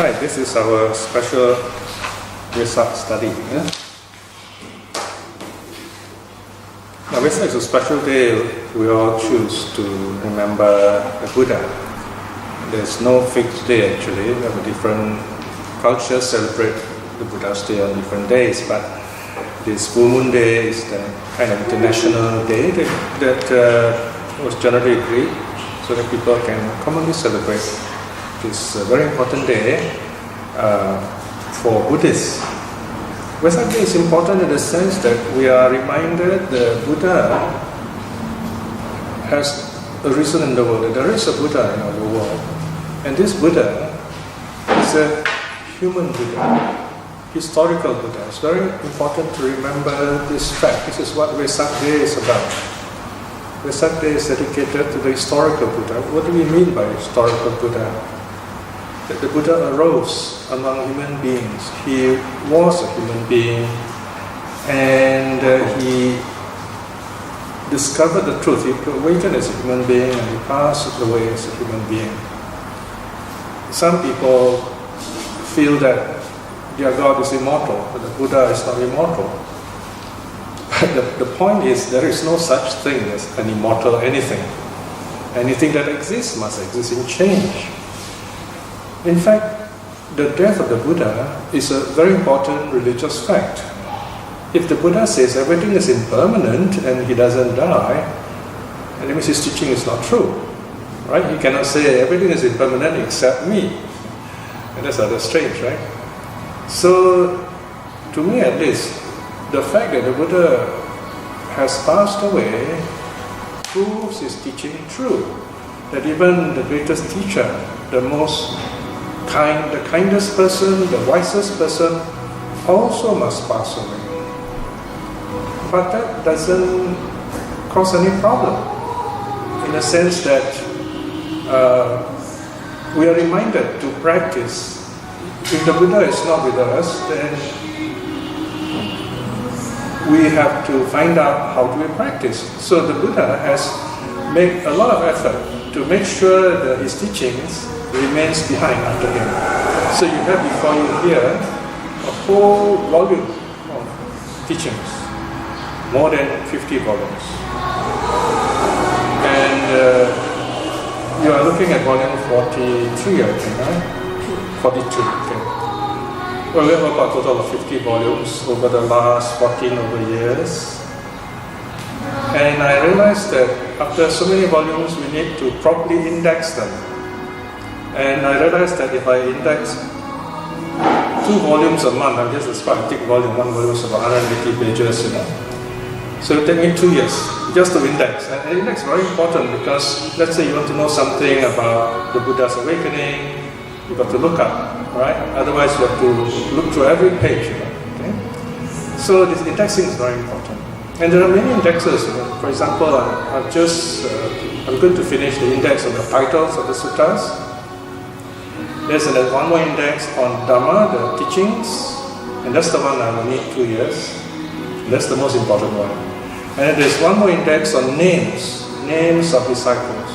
Right, this is our special Vesak study. Yeah? Now, Vesak is a special day we all choose to remember the Buddha. There's no fixed day actually. We have different cultures celebrate the Buddha's day on different days, but this full moon day is the kind of international day that was generally agreed so that people can commonly celebrate this very important day for Buddhists. Vesak Day is important in the sense that we are reminded the Buddha has arisen in the world. There is a Buddha in our world, and this Buddha is a human Buddha, historical Buddha. It's very important to remember this fact. This is what Vesak Day is about. Vesak Day is dedicated to the historical Buddha. What do we mean by historical Buddha? That the Buddha arose among human beings. He was a human being, and he discovered the truth. He awakened as a human being, and he passed away as a human being. Some people feel that their God is immortal, but the Buddha is not immortal. The point is, there is no such thing as an immortal anything. Anything that exists must exist in change. In fact, the death of the Buddha is a very important religious fact. If the Buddha says everything is impermanent and he doesn't die, and that means his teaching is not true. Right? He cannot say everything is impermanent except me. And that's rather strange, right? So, to me at least, the fact that the Buddha has passed away proves his teaching true. That even the greatest teacher, the kindest person, the wisest person, also must pass away. But that doesn't cause any problem, in the sense that we are reminded to practice. If the Buddha is not with us, then we have to find out how to practice. So the Buddha has made a lot of effort to make sure that his teachings remains behind after him. So you have before you here a whole volume of teachings, more than 50 volumes. And you are looking at volume 43, I think, right? 42, okay. Well, we have about a total of 50 volumes over the last 14 years. And I realized that after so many volumes, we need to properly index them. And I realized that if I index 2 volumes a month, I'm just a quite thick volume, one volume is about 180 pages, So it will take me 2 years just to index. And index is very important because let's say you want to know something about the Buddha's awakening, you've got to look up, right? Otherwise you have to look through every page, okay? So this indexing is very important. And there are many indexes, For example, I'm going to finish the index of the titles of the suttas. There's one more index on Dhamma, the teachings, and that's the one I will need 2 years. That's the most important one. And there's one more index on names of disciples.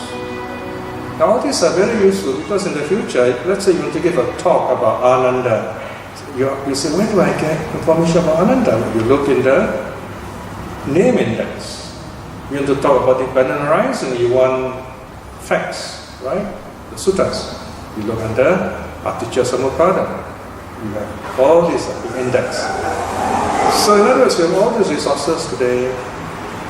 Now all these are very useful because in the future, let's say you want to give a talk about Ananda. You say, where do I get information about Ananda? You look in the name index. You want to talk about dependent arising, you want facts, right? The suttas. You look under Paticca Samuppada. You have all these index. So in other words, we have all these resources today,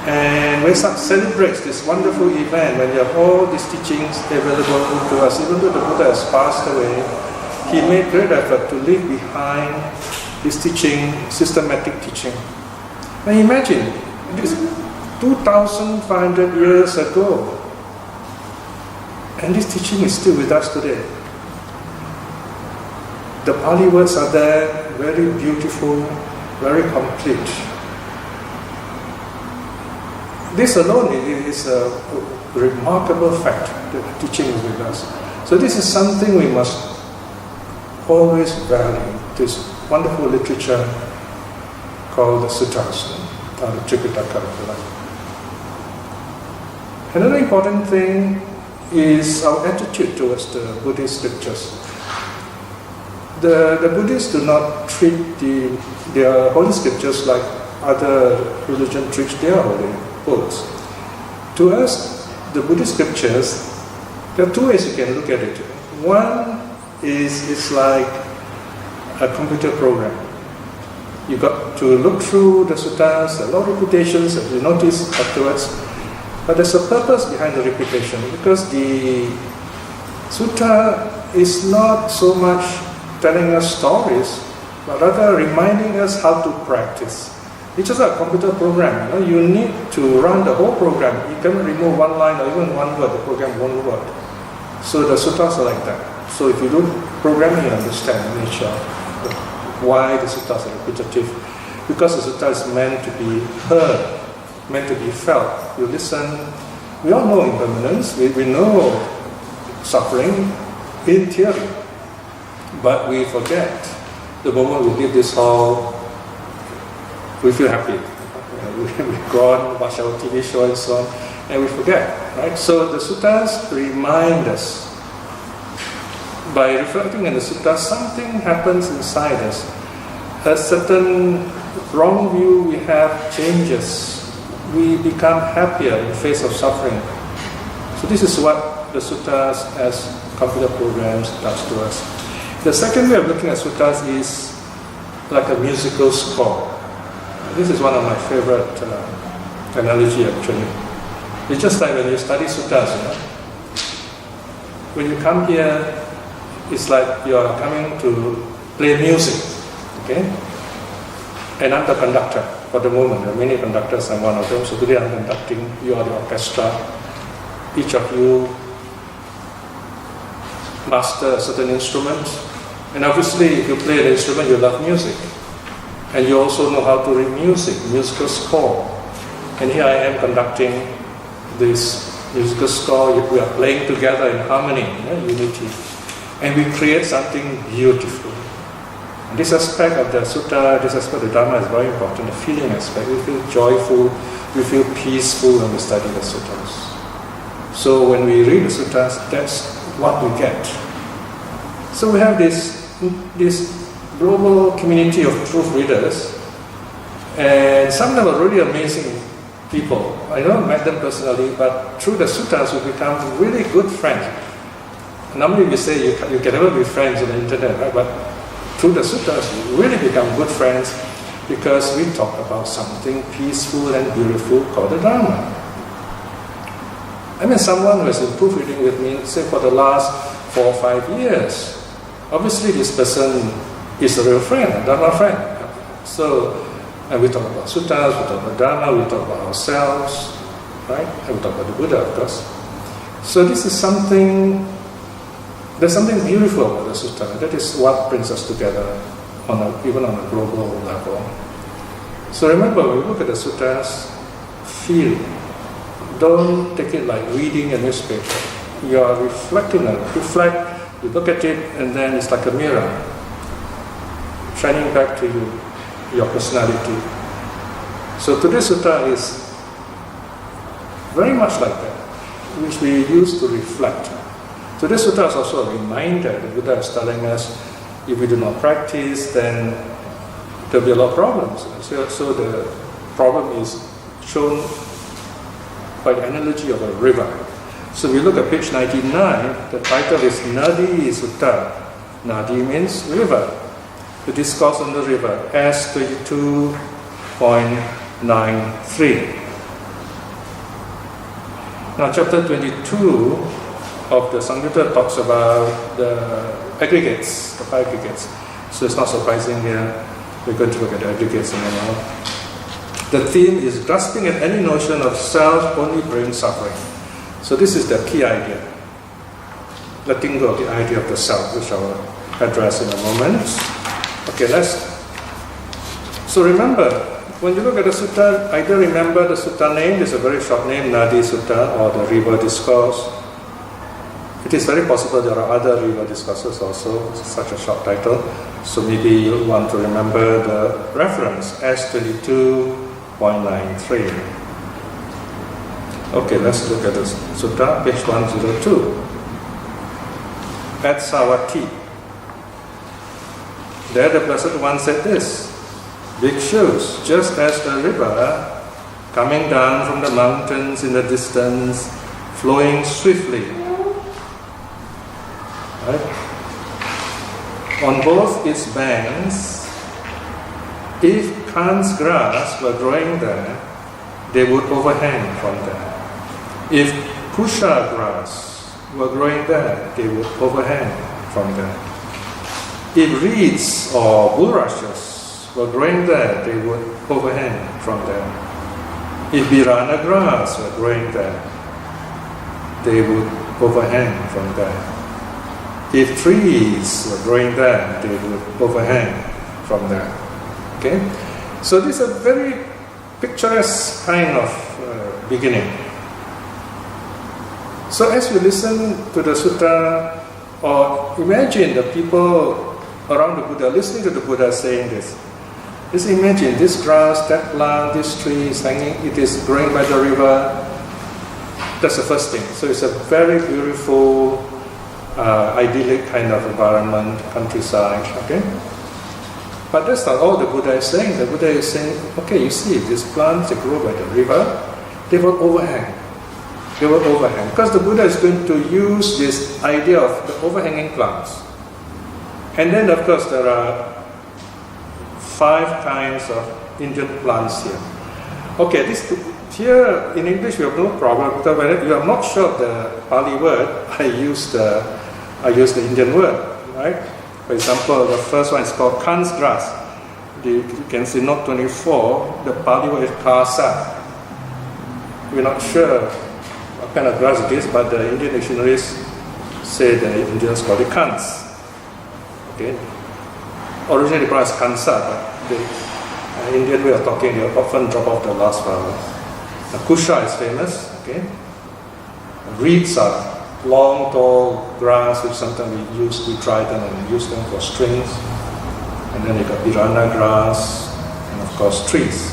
and Vesak celebrates this wonderful event when you have all these teachings available to us. Even though the Buddha has passed away, he made great effort to leave behind his teaching, systematic teaching. Now imagine, this 2,500 years ago, and this teaching is still with us today. The Pali words are there, very beautiful, very complete. This alone is a remarkable fact that the teaching is with us. So this is something we must always value, this wonderful literature called the Suttas, or the Tripitaka, if you like. Another important thing is our attitude towards the Buddhist scriptures. the Buddhists do not treat their holy scriptures like other religion treats their holy books. To us, the Buddhist scriptures, there are two ways you can look at it. One is it's like a computer program. You got to look through the suttas, a lot of repetitions, as you notice afterwards. But there's a purpose behind the repetition, because the sutta is not so much telling us stories, but rather reminding us how to practice. It's just a computer program. You need to run the whole program. You cannot remove one line or even one word. The program won't work. So the suttas are like that. So if you do programming, you understand the nature why the suttas are repetitive. Because the sutta is meant to be heard, meant to be felt. You listen. We all know impermanence. We know suffering in theory. But we forget. The moment we leave this hall, we feel happy. We've gone, watch our TV show and so on, and we forget, right? So the suttas remind us. By reflecting in the suttas, something happens inside us. A certain wrong view we have changes. We become happier in the face of suffering. So this is what the suttas as computer programs does to us. The second way of looking at suttas is like a musical score. This is one of my favorite analogy actually. It's just like when you study suttas, When you come here, it's like you are coming to play music, okay? And I'm the conductor for the moment. There are many conductors, I'm one of them. So today I'm conducting, you are the orchestra. Each of you master a certain instrument. And obviously, if you play the instrument, you love music. And you also know how to read music, musical score. And here I am conducting this musical score. We are playing together in harmony, unity. And we create something beautiful. And this aspect of the sutta, this aspect of the Dharma is very important, the feeling aspect. We feel joyful, we feel peaceful when we study the suttas. So when we read the suttas, that's what we get. So we have this global community of truth readers, and some of them are really amazing people. I don't met them personally, but through the suttas we become really good friends. Normally we say you can never be friends on the internet, right? But through the suttas we really become good friends because we talk about something peaceful and beautiful called the Dharma. I mean, someone who has been proofreading with me, say for the last 4 or 5 years, obviously this person is a real friend, a Dharma friend. So, and we talk about suttas, we talk about Dharma, we talk about ourselves, right? And we talk about the Buddha, of course. So this is something, there's something beautiful about the sutta. That is what brings us together, even on a global level. So remember, when you look at the suttas, feel. Don't take it like reading a newspaper. You are reflecting on it. Reflect, you look at it, and then it's like a mirror, shining back to you, your personality. So today's sutta is very much like that, which we use to reflect. Today's sutta is also a reminder. The Buddha is telling us, if we do not practice, then there will be a lot of problems. So the problem is shown by the analogy of a river. So we look at page 99, the title is Nadī Sutta. Nadī means river. The Discourse on the River, S22.93. Now chapter 22 of the Samyutta talks about the aggregates, the 5 aggregates. So it's not surprising here. We're going to look at the aggregates in a while. The theme is grasping at any notion of self only brings suffering. So this is the key idea. Letting go of the idea of the self, which I will address in a moment. Okay, so remember, when you look at the sutta, either remember the sutta name, there's a very short name, Nadī Sutta, or the River Discourse. It is very possible there are other river discourses also, such a short title. So maybe you'll want to remember the reference, S22.93. Okay, let's look at the sutta, page 102. At Savatthi. There the Blessed One said this: Bhikshus, just as the river coming down from the mountains in the distance, flowing swiftly, right? On both its banks, if Kan's grass were growing there, they would overhang from there. If Kusha grass were growing there, they would overhang from there. If reeds or bulrushes were growing there, they would overhang from there. If birana grass were growing there, they would overhang from there. If trees were growing there, they would overhang from there. Okay? So this is a very picturesque kind of beginning. So as you listen to the sutta, or imagine the people around the Buddha listening to the Buddha saying this, just imagine this grass, that plant, this tree is hanging, it is growing by the river. That's the first thing. So it's a very beautiful, idyllic kind of environment, countryside, okay? But that's not all the Buddha is saying. The Buddha is saying, okay, you see, these plants, they grow by the river, they will overhang. They will overhang. Because the Buddha is going to use this idea of the overhanging plants. And then, of course, there are 5 kinds of Indian plants here. Okay, here in English we have no problem, because when you are not sure of the Pali word, I use the Indian word, right? For example, the first one is called Kan's grass. You can see note 24, the Pali word is kasa. We're not sure what kind of grass it is, but the Indian dictionaries say the Indians call it Kans. Okay. Originally pronounced Kansa, but the Indian way of talking, they often drop off the last vowel. Kusha is famous. Okay. Reeds are long, tall grass, which sometimes we dry them and use them for strings. And then you got birana grass, and of course trees.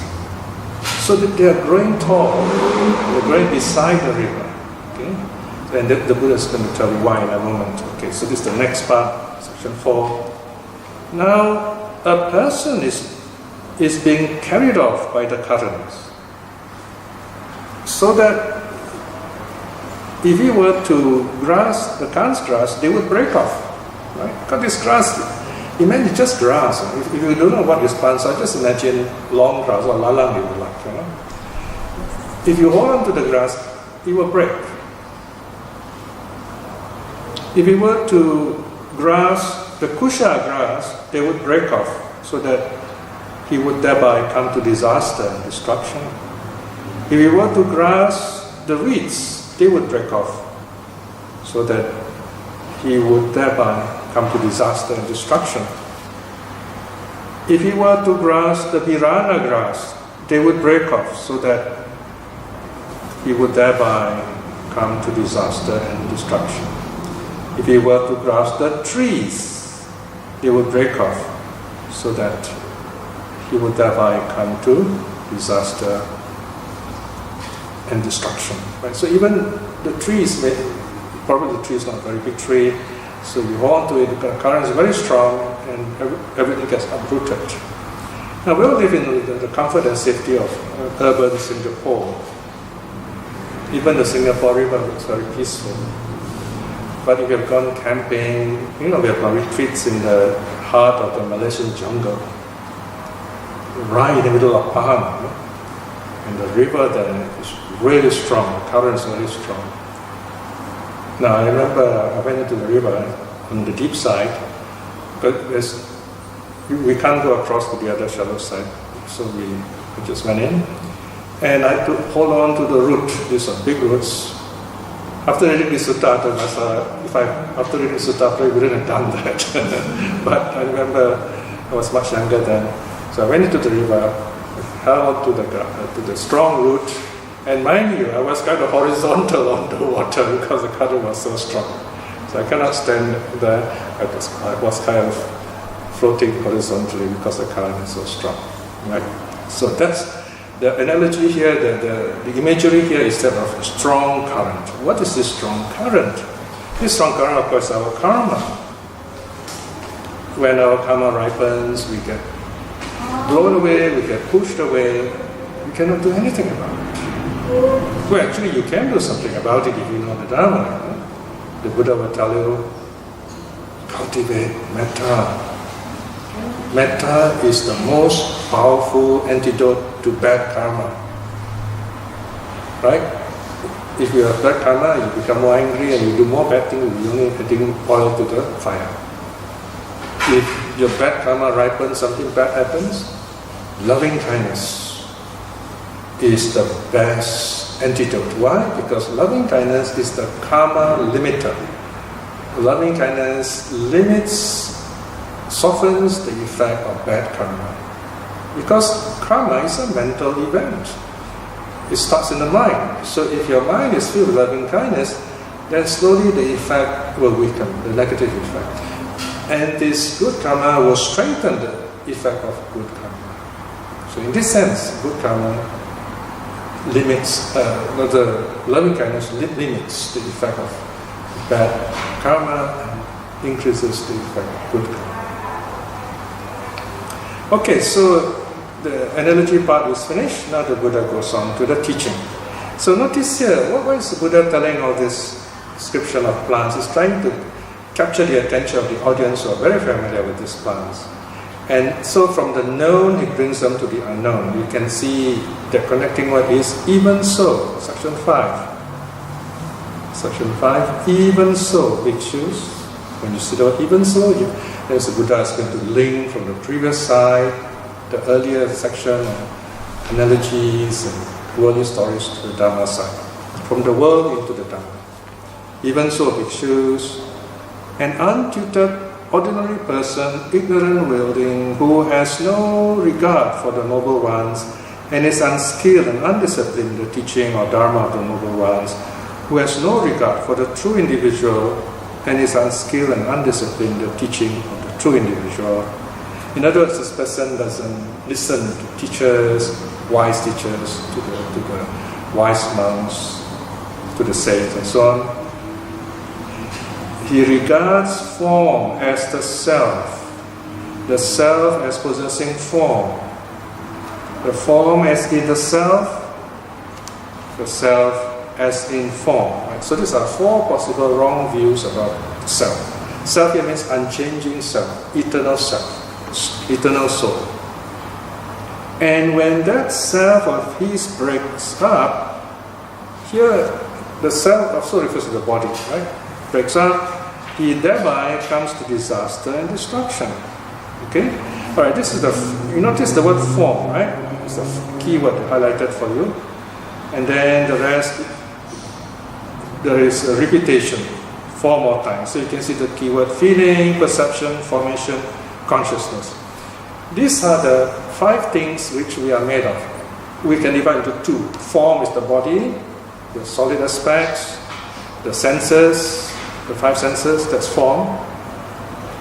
So that they are growing tall, they're growing beside the river. Okay? And the Buddha is going to tell you why in a moment. Okay, so this is the next part, section 4. Now, a person is being carried off by the currents. So that if he were to grasp the Kan's grass, they would break off. Right? Because this grass, imagine just grass. If you don't know what is plants are, just imagine long grass or lalang you would like. You know? If you hold on to the grass, it will break. If you were to grasp the Kusha grass, they would break off, so that he would thereby come to disaster and destruction. If you were to grasp the reeds, they would break off, so that he would thereby come to disaster and destruction. If he were to grasp the birana grass, they would break off, so that he would thereby come to disaster and destruction. If he were to grasp the trees, they would break off, so that he would thereby come to disaster and destruction. Right? So even the trees, probably the tree is not a very big tree, so you hold on to it, the current is very strong, and everything gets uprooted. Now we all live in the comfort and safety of urban Singapore. Even the Singapore River looks very peaceful. But if you have gone camping, we have gone retreats in the heart of the Malaysian jungle, right in the middle of Pahang, and the river there is really strong, the current is very strong. Now I remember I went into the river on the deep side, but we can't go across to the other shallow side, so we just went in, and I had to hold on to the root. These are big roots. After reading the sutta, after reading the sutta, I wouldn't have done that. But I remember I was much younger then, so I went into the river, held to the strong root, and mind you, I was kind of horizontal on the water because the current was so strong. So I cannot stand there. I was kind of floating horizontally because the current is so strong. Right? So that's the analogy here, the imagery here is that of a strong current. What is this strong current? This strong current, of course, is our karma. when our karma ripens, we get blown away, we get pushed away, we cannot do anything about it. Well, actually you can do something about it if you know the Dharma. The Buddha will tell you, cultivate metta. Metta is the most powerful antidote to bad karma. Right? If you have bad karma, you become more angry and you do more bad things, you're only adding oil to the fire. If your bad karma ripens, something bad happens, loving kindness is the best antidote. Why? Because loving kindness is the karma limiter. Loving kindness softens the effect of bad karma. Because karma is a mental event. It starts in the mind. So if your mind is filled with loving kindness, then slowly the effect will weaken, the negative effect. And this good karma will strengthen the effect of good karma. So in this sense, good karma limits, the loving kindness limits the effect of bad karma and increases the effect of good karma. Okay, so the analogy part is finished. Now the Buddha goes on to the teaching. So notice here, what is the Buddha telling all this description of plants? He's trying to capture the attention of the audience who are very familiar with these plants. And so from the known, he brings them to the unknown. You can see the connecting word is even so, section 5. Section 5, even so, bhikshus. When you see the word even so, there's the Buddha is going to link from the previous side, the earlier section of analogies and worldly stories to the Dhamma side. From the world into the Dhamma. Even so, bhikshus, an untutored ordinary person, ignorant wielding, who has no regard for the noble ones, and is unskilled and undisciplined in the teaching or dharma of the noble ones, who has no regard for the true individual, and is unskilled and undisciplined in the teaching of the true individual. In other words, this person doesn't listen to teachers, wise teachers, to the wise monks, to the saints, and so on. He regards form as the self as possessing form, the form as in the self as in form. Right? So these are four possible wrong views about self. Self here means unchanging self, eternal soul. And when that self of his breaks up, here the self also refers to the body, right? Breaks up, he thereby comes to disaster and destruction. Okay? Alright, this is you notice the word form, right? It's the key word highlighted for you. And then the rest, there is a repetition 4 more times. So you can see the keyword feeling, perception, formation, consciousness. These are the 5 things which we are made of. We can divide into 2. Form is the body, the solid aspects, the senses, the 5 senses, that's form.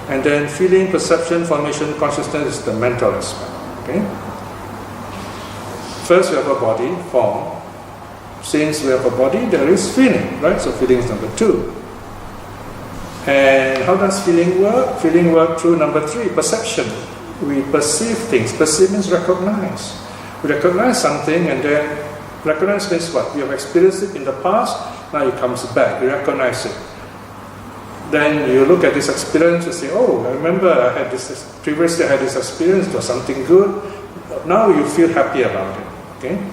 And then feeling, perception, formation, consciousness is the mental aspect. Okay? First we have a body, form. Since we have a body, there is feeling, right? So feeling is number 2. And how does feeling work? Feeling works through number 3, perception. We perceive things. Perceive means recognize. We recognize something, and then recognize means what? We have experienced it in the past, now it comes back. We recognize it. Then you look at this experience, you say, oh, I remember previously I had this experience, it was something good. Now you feel happy about it. Okay?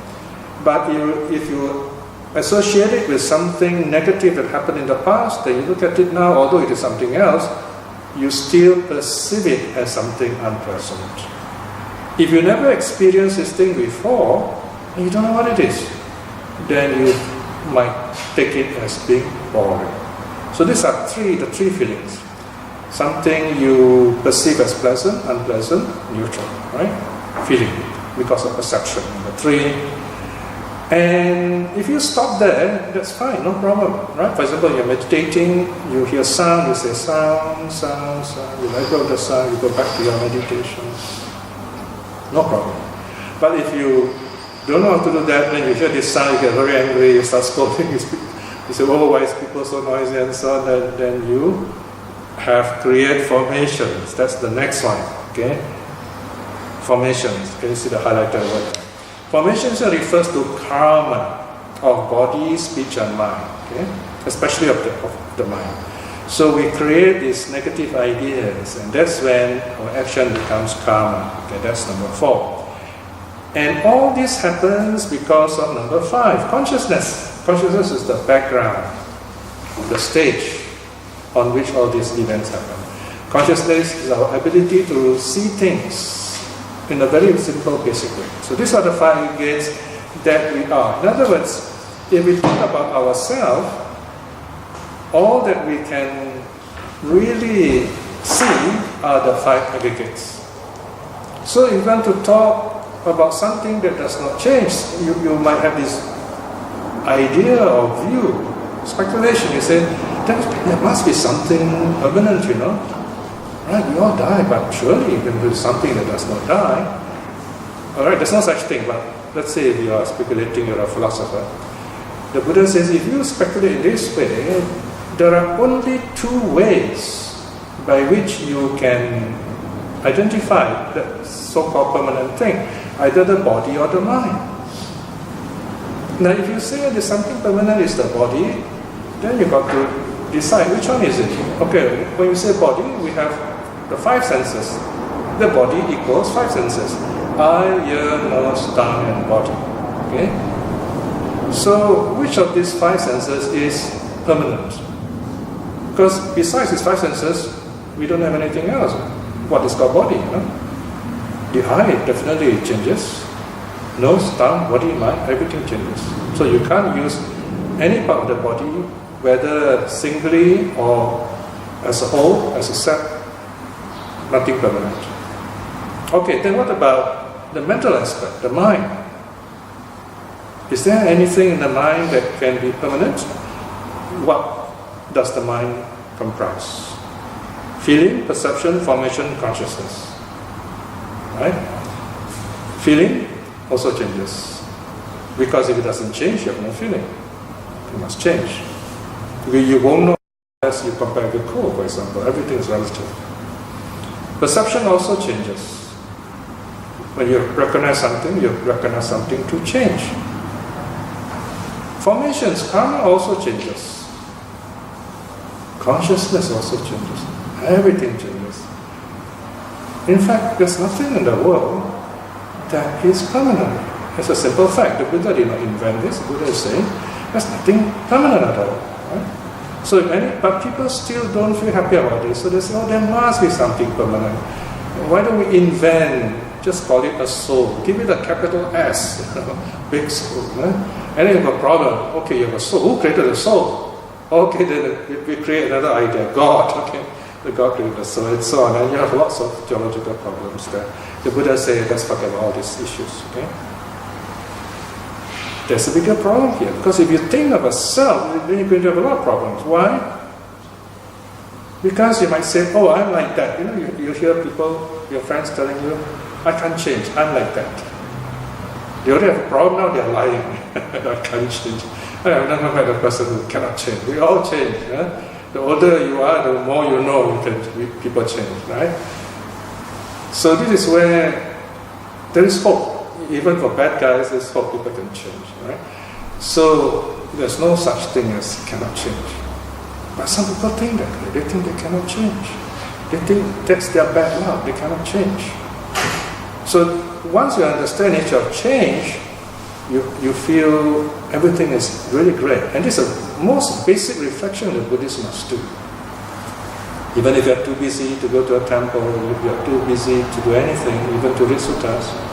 But if you associate it with something negative that happened in the past, then you look at it now, although it is something else, you still perceive it as something unpleasant. If you never experienced this thing before, and you don't know what it is, then you might take it as being boring. So these are the three feelings. Something you perceive as pleasant, unpleasant, neutral, right? Feeling, because of perception. Number 3. And if you stop there, that's fine, no problem, right? For example, you're meditating, you hear sound, you say sound, you let go of the sound, you go back to your meditation. No problem. But if you don't know how to do that, then you hear this sound, you get very angry, you start scolding, you say, oh, why is people so noisy and so on, then you have created formations. That's the next one. Okay, formations. Can you see the highlighted word? Formations refers to karma of body, speech, and mind. Okay, especially of the mind. So we create these negative ideas, and that's when our action becomes karma. Okay, that's number 4. And all this happens because of number 5, consciousness. Consciousness is the background, the stage on which all these events happen. Consciousness is our ability to see things in a very simple, basic way. So these are the 5 gates that we are. In other words, if we think about ourselves, all that we can really see are the 5 aggregates. So if you want to talk about something that does not change, you might have this idea or view, speculation. You say, there must be something permanent, Right, we all die, but surely there is something that does not die. Alright, there's no such thing, but let's say you are speculating, you're a philosopher. The Buddha says, if you speculate this way, there are only 2 ways by which you can identify the so-called permanent thing, either the body or the mind. Now, if you say there's something permanent is the body, then you've got to decide which one is it. Okay, when you say body, we have the 5 senses. The body equals 5 senses. Eye, ear, nose, tongue, and body. Okay? So, which of these 5 senses is permanent? Because besides these 5 senses, we don't have anything else. What is called body, The eye definitely changes. Nose, tongue, body, mind, everything changes. So you can't use any part of the body, whether singly or as a whole, as a set, nothing permanent. Okay, then what about the mental aspect, the mind? Is there anything in the mind that can be permanent? What does the mind comprise? Feeling, perception, formation, consciousness. Right? Feeling also changes. Because if it doesn't change, you have no feeling. It must change. You won't know unless you compare with cold, for example. Everything is relative. Perception also changes. When you recognize something to change. Formations, karma also changes. Consciousness also changes. Everything changes. In fact, there's nothing in the world that is permanent. It's a simple fact. The Buddha did not invent this. The Buddha is saying there's nothing permanent at all. Right? So, but people still don't feel happy about this. So they say, there must be something permanent. Why don't we invent? Just call it a soul. Give it a capital S, big soul. Right? And then you have a problem. Okay, you have a soul. Who created the soul? Okay, then we create another idea. God. Okay, the God created the soul, and so on. And you have lots of theological problems there. The Buddha said, let's forget about all these issues. Okay. There's a bigger problem here, because if you think of a self, then you're going to have a lot of problems. Why? Because you might say, I'm like that. You hear people, your friends telling you, I can't change, I'm like that. They already have a problem now, they're lying. I can't change. I have never met a person who cannot change. We all change. The older you are, the more you know people change, right? So this is where there is hope. Even for bad guys, there's hope people can change, right? So there's no such thing as cannot change. But some people think that way. They think they cannot change. They think that's their bad luck. They cannot change. So once you understand the nature of change, you feel everything is really great. And this is the most basic reflection that Buddhists must do. Even if you're too busy to go to a temple, if you're too busy to do anything, even to read suttas,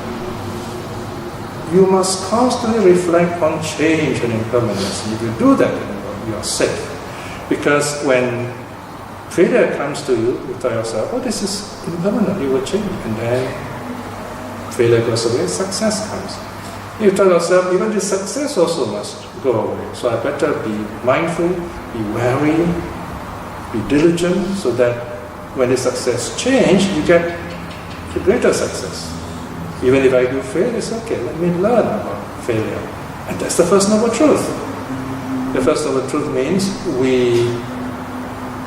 you must constantly reflect on change and impermanence. If you do that, you are safe. Because when failure comes to you, you tell yourself, this is impermanent, it will change. And then failure goes away, success comes. You tell yourself, even this success also must go away. So I better be mindful, be wary, be diligent, so that when the success changes, you get a greater success. Even if I do fail, it's okay. Let me learn about failure. And that's the first noble truth. The first noble truth means we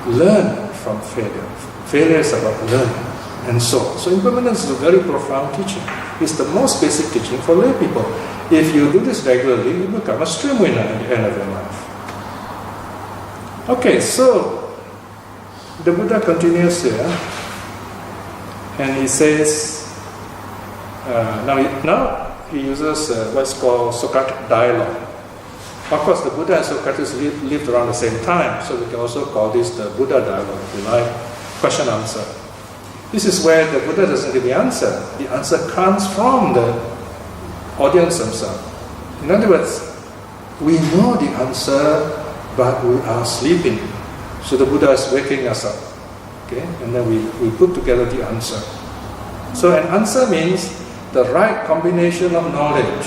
learn from failure. Failure is about learning, and so on. So impermanence is a very profound teaching. It's the most basic teaching for lay people. If you do this regularly, you become a stream winner at the end of your life. Okay, so the Buddha continues here, and he says, now he uses what's called Socratic dialogue. Of course, the Buddha and Socrates lived around the same time, so we can also call this the Buddha dialogue, if you like, question-answer. This is where the Buddha doesn't give the answer. The answer comes from the audience themselves. In other words, we know the answer, but we are sleeping. So the Buddha is waking us up. Okay? And then we put together the answer. So an answer means the right combination of knowledge.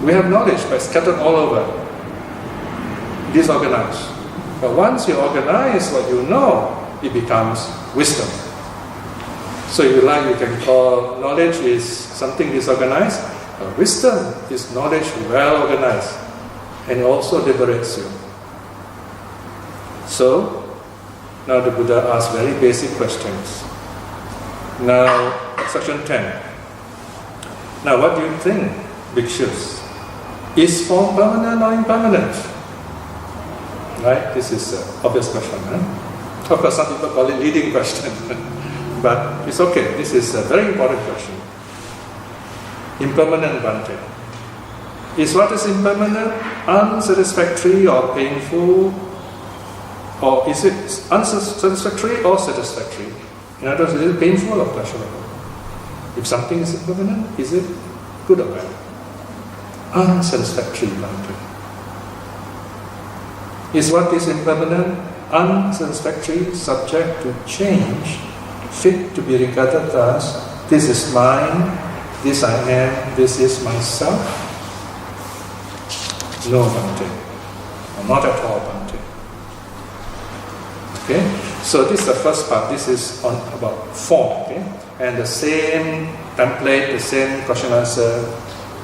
We have knowledge, but scattered all over, disorganized. But once you organize what you know, it becomes wisdom. So if you like, you can call knowledge is something disorganized. Wisdom is knowledge well organized, and it also liberates you. So now the Buddha asks very basic questions. Now, section 10. Now, what do you think, bhikshus? Is form permanent or impermanent? Right? This is an obvious question. Of course, some people call it leading question. But it's okay. This is a very important question. Impermanent Bhante. Is what is impermanent unsatisfactory or painful? Or is it unsatisfactory or satisfactory? In other words, is it painful or pleasurable? If something is impermanent, is it good or bad? Unsatisfactory Bhante. Is what is impermanent, unsatisfactory, subject to change, fit to be regarded as this is mine, this I am, this is myself? No, Bhante. Or not at all, Bhante. Okay? So this is the first part. This is on about form. Okay? And the same template, the same question answer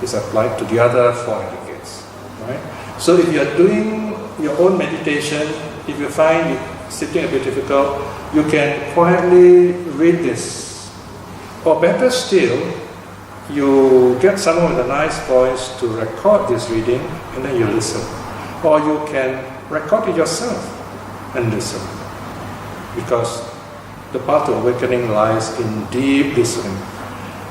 is applied to the other 4 etiquettes. Right? So if you are doing your own meditation, if you find it sitting a bit difficult, you can quietly read this. Or better still, you get someone with a nice voice to record this reading, and then you listen. Or you can record it yourself and listen. Because the path to awakening lies in deep listening.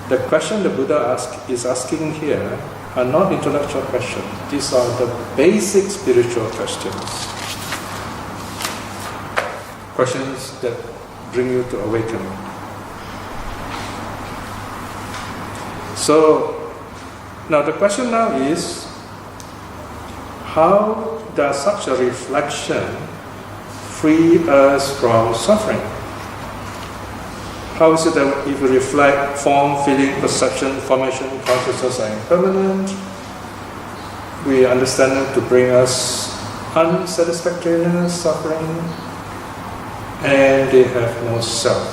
The question the Buddha is asking here are not intellectual questions. These are the basic spiritual questions. Questions that bring you to awakening. So, now the question now is, how does such a reflection free us from suffering? How is it that if we reflect, form, feeling, perception, formation, consciousness are impermanent? We understand them to bring us unsatisfactoriness, suffering, and they have no self.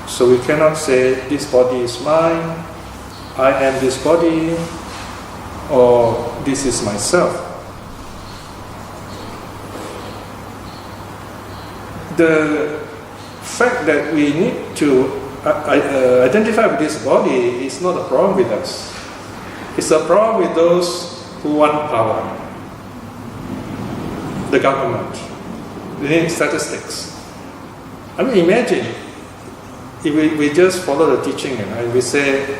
So we cannot say, this body is mine, I am this body, or this is myself. The fact that we need to identify with this body is not a problem with us. It's a problem with those who want power. The government. They need statistics. I mean, imagine if we just follow the teaching and we say,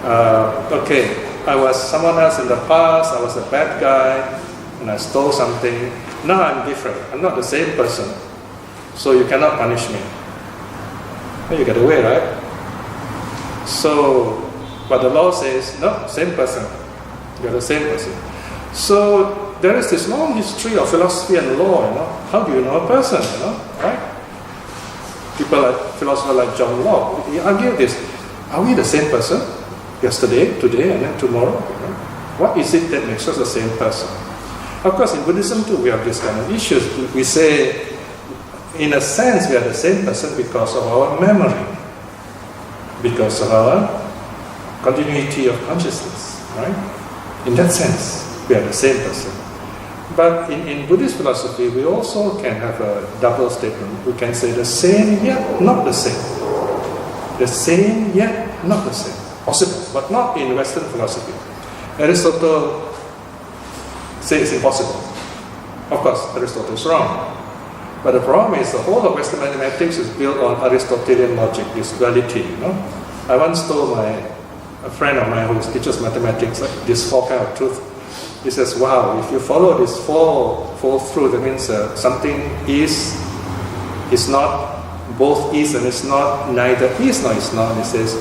okay, I was someone else in the past, I was a bad guy, and I stole something. Now I'm different. I'm not the same person. So you cannot punish me. Well, you get away, right? So, but the law says, no, same person. You're the same person. So there is this long history of philosophy and law, How do you know a person, right? People like philosophers like John Locke, he argued this. Are we the same person? Yesterday, today, and then tomorrow? What is it that makes us the same person? Of course, in Buddhism too, we have this kind of issues. We say, in a sense, we are the same person because of our memory, because of our continuity of consciousness, right? In that sense, we are the same person. But in Buddhist philosophy, we also can have a double statement. We can say the same yet not the same. The same yet not the same. Possible, but not in Western philosophy. Aristotle says it's impossible. Of course, Aristotle is wrong. But the problem is the whole of Western mathematics is built on Aristotelian logic, this duality. I once told a friend of mine who teaches mathematics this four kind of truth. He says, wow, if you follow this four through, that means something is not, both is and is not, neither is nor is not. He says,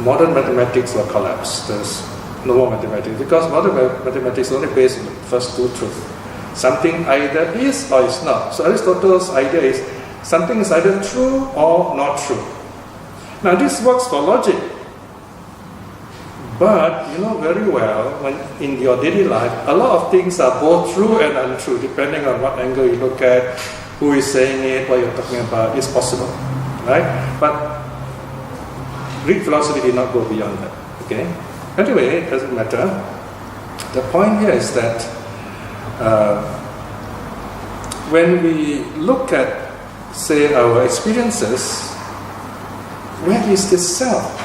modern mathematics will collapse. There's no more mathematics. Because modern mathematics is only based on the first two truths. Something either is or is not. So Aristotle's idea is something is either true or not true. Now this works for logic. But you know very well, when in your daily life, a lot of things are both true and untrue, depending on what angle you look at, who is saying it, what you're talking about. It's possible, right? But Greek philosophy did not go beyond that. Okay. Anyway, it doesn't matter. The point here is that when we look at, say, our experiences, where is this self?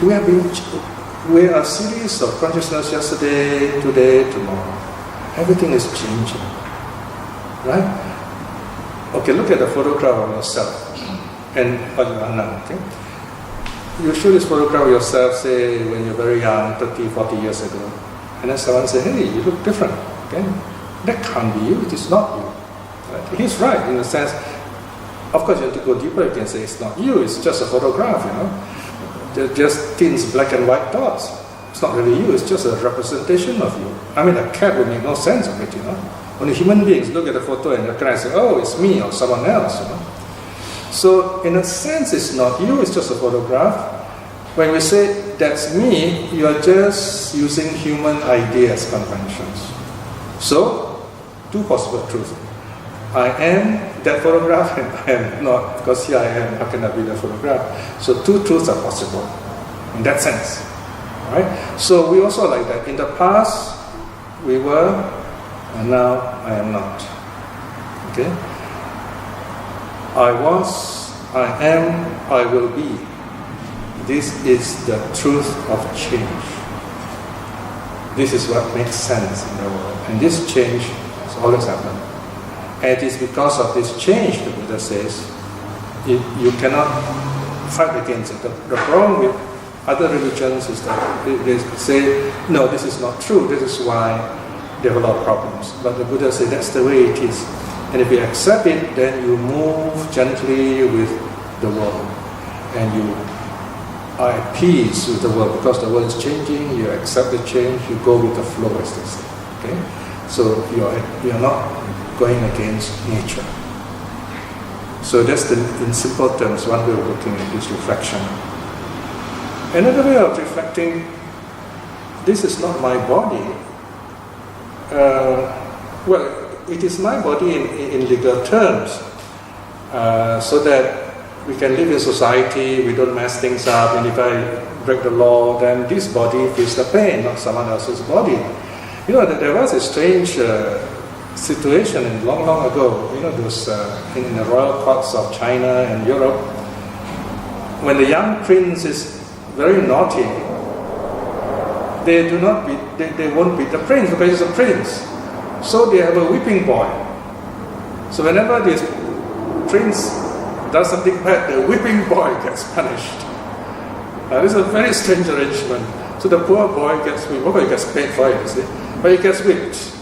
We are a series of consciousness yesterday, today, tomorrow. Everything is changing, right? Okay, look at the photograph of yourself and what you are now, okay? You show this photograph of yourself, say, when you're very young, 30, 40 years ago. And then someone says, hey, you look different, okay? That can't be you, it is not you. Right? He's right, in a sense. Of course, you have to go deeper, you can say it's not you, it's just a photograph, They're just thin black and white dots. It's not really you, it's just a representation of you. I mean, a cat would make no sense of it, Only human beings look at the photo and recognize, oh, it's me or someone else, So, in a sense, it's not you, it's just a photograph. When we say, that's me, you are just using human ideas, conventions. So, two possible truths. I am that photograph and I am not, because here I am, how can I be the photograph? So two truths are possible, in that sense. Right? So we also like that. In the past, we were, and now I am not. Okay? I was, I am, I will be. This is the truth of change. This is what makes sense in the world. And this change has always happened. And it is because of this change, the Buddha says, you cannot fight against it. The problem with other religions is that they say, no, this is not true. This is why they have a lot of problems. But the Buddha says that's the way it is. And if you accept it, then you move gently with the world. And you are at peace with the world because the world is changing, you accept the change, you go with the flow, as they say. Okay? So you are not going against nature. So that's in simple terms, one way of looking at this reflection. Another way of reflecting, this is not my body. Well, it is my body in legal terms, so that we can live in society, we don't mess things up, and if I break the law, then this body feels the pain, not someone else's body. There was a strange situation long ago, those in the royal courts of China and Europe, when the young prince is very naughty, they won't beat the prince because he's a prince. So they have a whipping boy. So whenever this prince does something bad, the whipping boy gets punished. This is a very strange arrangement. So the poor boy gets whipped. He gets paid for it, you see, but he gets whipped.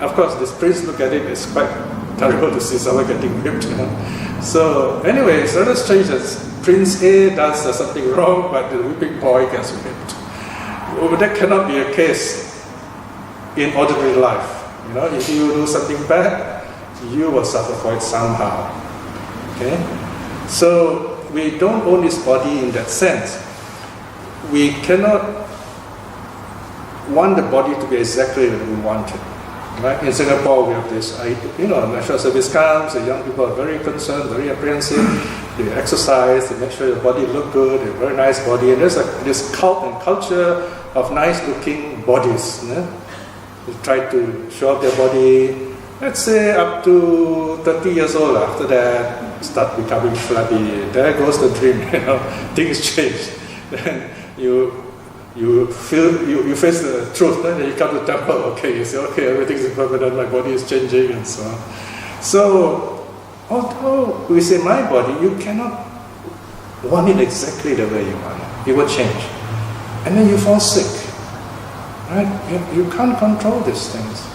Of course, this prince look at it, it's quite terrible to see someone getting whipped. So anyway, it's rather strange that Prince A does something wrong, but the whipping boy gets whipped. Well, that cannot be a case in ordinary life. If you do something bad, you will suffer for it somehow. Okay? So we don't own this body in that sense. We cannot want the body to be exactly what we want it. Right? In Singapore, we have this, National Service comes, the young people are very concerned, very apprehensive. They exercise, they make sure your body look good, a very nice body. And there's this cult and culture of nice-looking bodies. They try to show off their body. Let's say up to 30 years old. After that, start becoming flabby. There goes the dream. Things change. Then you face the truth. Then you come to temple. Okay, you say, okay, everything is impermanent. My body is changing, and so on. So, although we say my body, you cannot want it exactly the way you want it. It will change, and then you fall sick. Right? You can't control these things.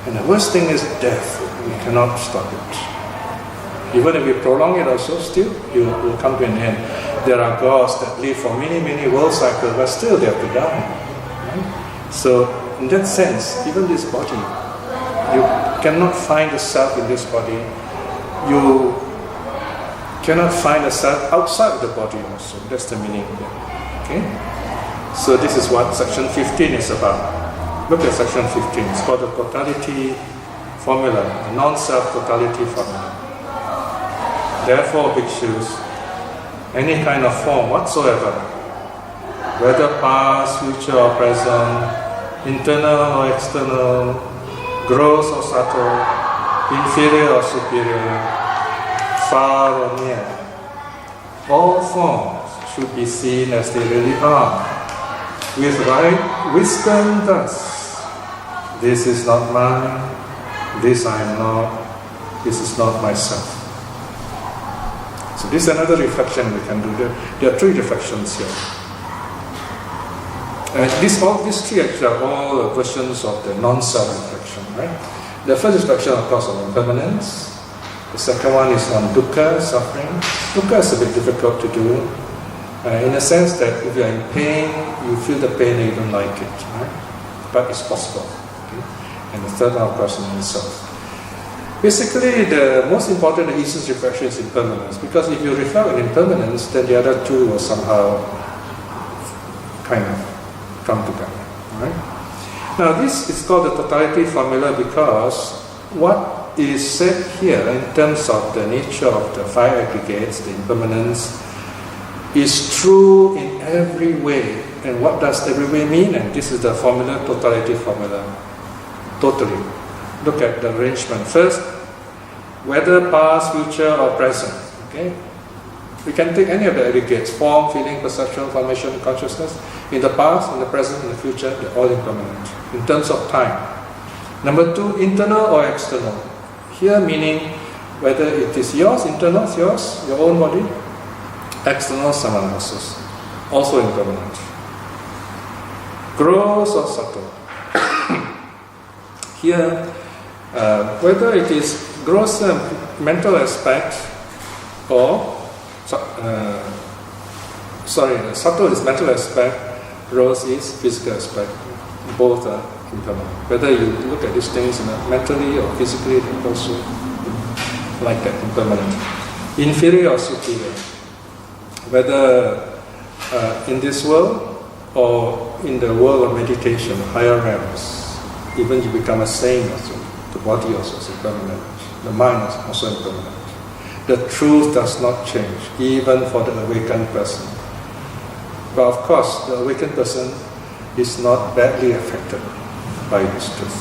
And the worst thing is death. You cannot stop it. Even if you prolong it also, still you will come to an end. There are gods that live for many, many world cycles, but still they have to die. Right? So, in that sense, even this body, you cannot find the self in this body. You cannot find the self outside the body also. That's the meaning there. Okay? So this is what section 15 is about. Look at section 15. It's called the totality formula, the non-self totality formula. Therefore, bhikshus, any kind of form whatsoever, whether past, future or present, internal or external, gross or subtle, inferior or superior, far or near, all forms should be seen as they really are. With right wisdom thus, this is not mine, this I am not, this is not myself. So this is another reflection we can do. There are three reflections here. And these three actually are all versions of the non-self reflection, right? The first reflection, of course, on impermanence. The second one is on dukkha, suffering. Dukkha is a bit difficult to do. In a sense that if you are in pain, you feel the pain and you don't like it, right? But it's possible. Okay? And the third one, of course, is itself. Basically, the most important essence reflection is impermanence, because if you reflect on impermanence, then the other two will somehow kind of come together, right? Now, this is called the totality formula because what is said here in terms of the nature of the five aggregates, the impermanence, is true in every way. And what does every way mean? And this is the formula, totality formula. Totally. Look at the arrangement. First, whether past, future or present. Okay? We can take any of the aggregates, form, feeling, perception, formation, consciousness. In the past, in the present, in the future, they're all impermanent. In terms of time. Number two, internal or external. Here meaning whether it is yours, internal, yours, your own body, external, someone else's, also impermanent. Gross or subtle. Here, whether it is gross mental aspect or subtle is mental aspect, gross is physical aspect. Both are impermanent. Whether you look at these things mentally or physically, they're also like that, impermanent. Inferior or superior. Whether in this world or in the world of meditation, higher realms, even you become a saint also, the body also is impermanent, the mind is also impermanent. The truth does not change, even for the awakened person. But of course, the awakened person is not badly affected by this truth.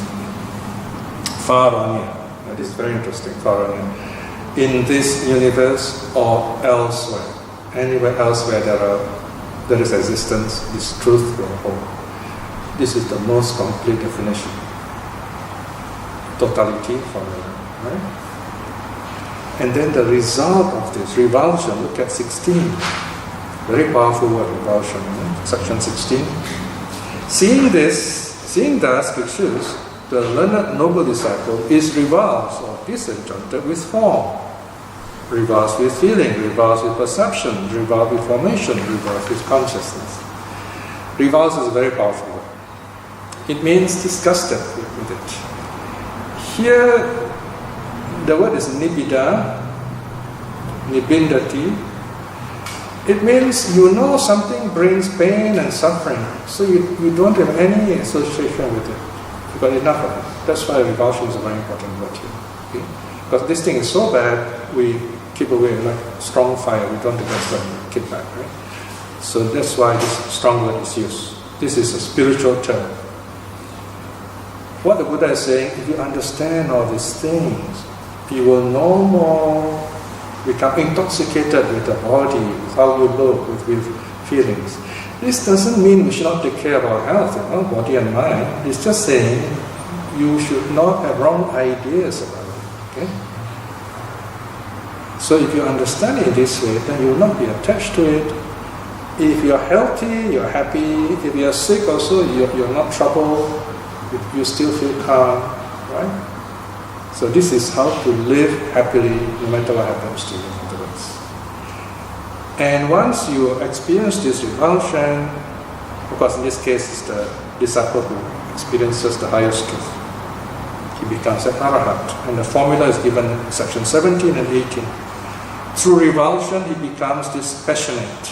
Far or near, that is very interesting, far or near. In this universe or elsewhere. Anywhere else where there is existence, this truth will hold. This is the most complete definition. Totality formula, right? And then the result of this, revulsion, look at 16. Very powerful word, revulsion, right? Section 16. Seeing thus, bhikshus, the learned noble disciple is revulsed or disenchanted with form. Revulsed with feeling, revulsed with perception, revulsed with formation, revulsed with consciousness. Revulsed is a very powerful word. It means disgusted with it. Here, the word is nibida, nibindati. It means you know something brings pain and suffering, so you don't have any association with it. You've got enough of it. That's why revulsion is a very important word here. Okay? Because this thing is so bad, we keep away like strong fire. We don't against them, keep back, right? So that's why this strong word is used. This is a spiritual term. What the Buddha is saying, if you understand all these things, you will no more become intoxicated with the body, with how you look, with feelings. This doesn't mean we should not take care of our health, body and mind. It's just saying you should not have wrong ideas about it. Okay? So if you understand it this way, then you will not be attached to it. If you are healthy, you are happy. If you are sick also, you are not troubled. You still feel calm, right? So this is how to live happily no matter what happens to you, in other words. And once you experience this revulsion, of course in this case it's the disciple who experiences the highest truth. He becomes an arahat. And the formula is given in section 17 and 18. Through revulsion he becomes dispassionate.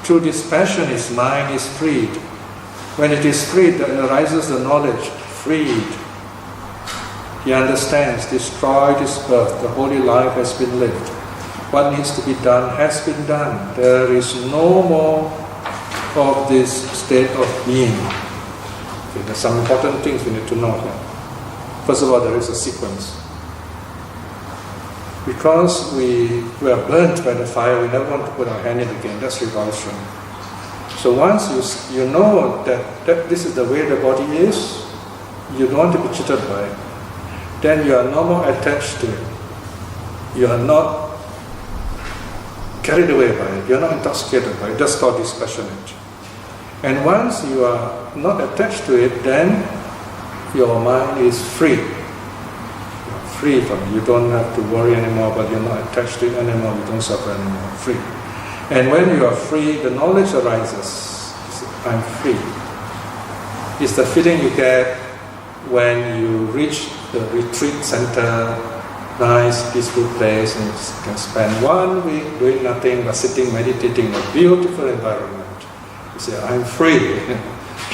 Through dispassion his mind is freed. When it is freed, there arises the knowledge, freed. He understands, destroyed his birth, the holy life has been lived. What needs to be done has been done. There is no more of this state of being. Okay, there's some important things we need to know here. First of all, there is a sequence. Because we are burnt by the fire, we never want to put our hand in again. That's revulsion. So once you know that this is the way the body is, you don't want to be cheated by it, then you are no more attached to it. You are not carried away by it. You are not intoxicated by it. That's called dispassionate. And once you are not attached to it, then your mind is free. You are free from it. You don't have to worry anymore, but you're not attached to it anymore. You don't suffer anymore. Free. And when you are free, the knowledge arises. I'm free. It's the feeling you get when you reach the retreat center, nice, peaceful place, and you can spend 1 week doing nothing but sitting, meditating in a beautiful environment. You say, I'm free.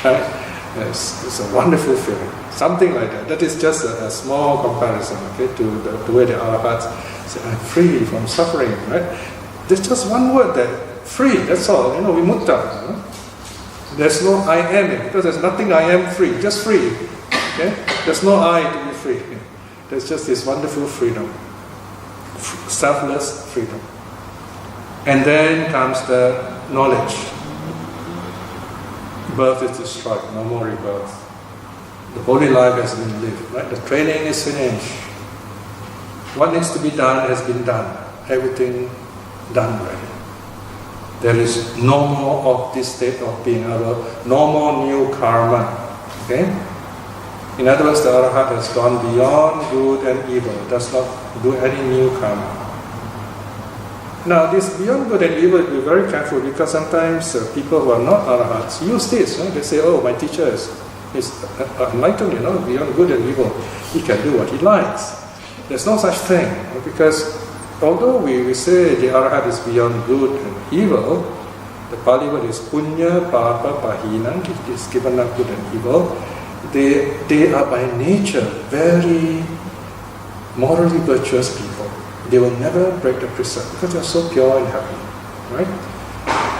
Right? It's a wonderful feeling. Something like that. That is just a small comparison, okay, to the way the arahats say, I'm free from suffering, right? There's just one word that free, that's all, vimutta. There's no I am it, because there's nothing I am free, just free. Okay? There's no I to be free. There's just this wonderful freedom, selfless freedom. And then comes the knowledge. Birth is destroyed, no more rebirth. The holy life has been lived, right? The training is finished. What needs to be done has been done. Everything done already. There is no more of this state of being, no more new karma. Okay? In other words, the arahat has gone beyond good and evil, does not do any new karma. Now, this beyond good and evil, be very careful, because sometimes people who are not arahats use this. Right? They say, oh, my teacher is enlightened, beyond good and evil. He can do what he likes. There's no such thing, because although we say the arahat is beyond good and evil, the Pali word is punya, papa, pahina, it is given up good and evil. They are by nature very morally virtuous people. They will never break the precept because they are so pure and happy. Right?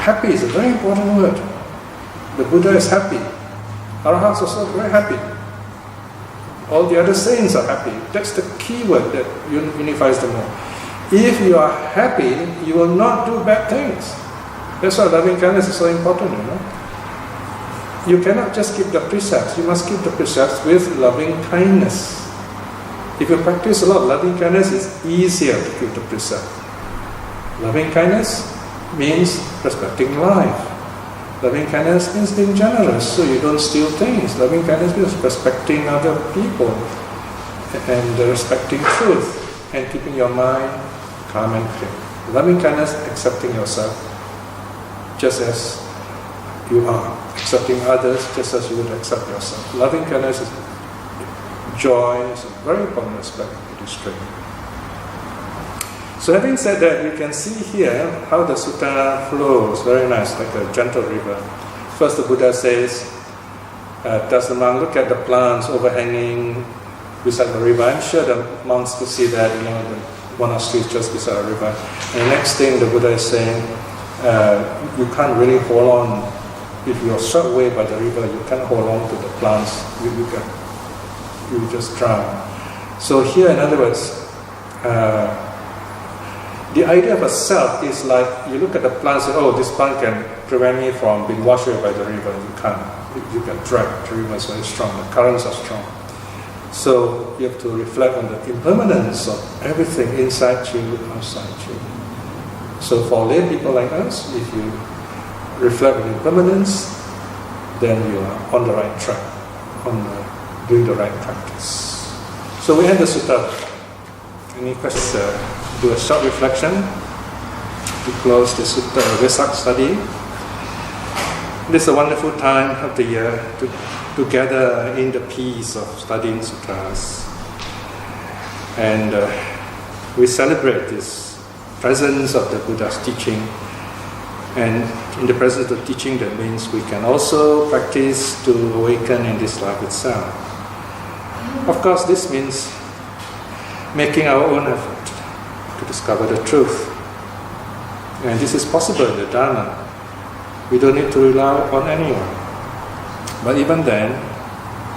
Happy is a very important word. The Buddha is happy. Arahats are also very happy. All the other saints are happy. That's the key word that unifies them all. If you are happy, you will not do bad things. That's why loving kindness is so important, You cannot just keep the precepts. You must keep the precepts with loving kindness. If you practice a lot, loving kindness is easier to keep the precept. Loving kindness means respecting life. Loving kindness means being generous, so you don't steal things. Loving kindness means respecting other people and respecting truth and keeping your mind calm and clear. Loving kindness, accepting yourself just as you are, accepting others just as you would accept yourself. Loving kindness is joy, is a very important aspect of this training. So having said that, you can see here how the sutta flows, very nice, like a gentle river. First the Buddha says, does the monk look at the plants overhanging beside the river? I'm sure the monks could see that, the monastery is just beside a river. And the next thing the Buddha is saying, you can't really hold on. If you're swept away by the river, you can't hold on to the plants. you just drown. So here, in other words, the idea of a self is like you look at the plant and say, oh, this plant can prevent me from being washed away by the river. You can't. You get dragged. The river is very strong. The currents are strong. So you have to reflect on the impermanence of everything inside you, outside you. So for lay people like us, if you reflect on impermanence, then you are on the right track, doing the right practice. So we end the sutta. Any questions? Do a short reflection to close the sutta Vesak study. This is a wonderful time of the year to gather in the peace of studying sutras. And we celebrate this presence of the Buddha's teaching. And in the presence of the teaching, that means we can also practice to awaken in this life itself. Of course, this means making our own effort to discover the truth. And this is possible in the Dharma. We don't need to rely on anyone. But even then,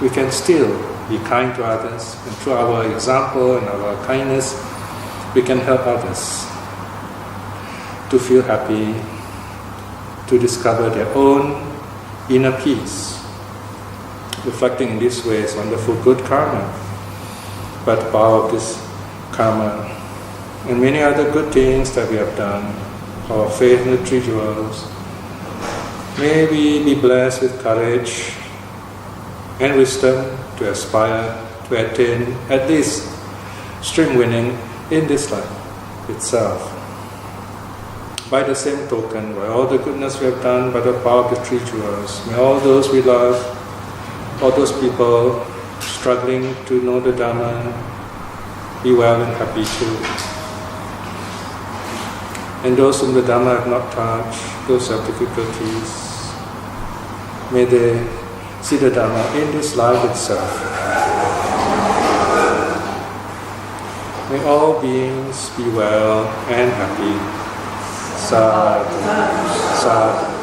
we can still be kind to others, and through our example and our kindness, we can help others to feel happy, to discover their own inner peace. Reflecting in this way is wonderful good karma. But the power of this karma and many other good things that we have done, our faith in the three jewels, may we be blessed with courage and wisdom to aspire to attain at least stream winning in this life itself. By the same token, by all the goodness we have done, by the power of the three jewels, may all those we love, all those people struggling to know the Dhamma, be well and happy too. And those whom the Dhamma have not touched, those who have difficulties, may they see the Dhamma in this life itself. May all beings be well and happy. Sadhu, sadhu.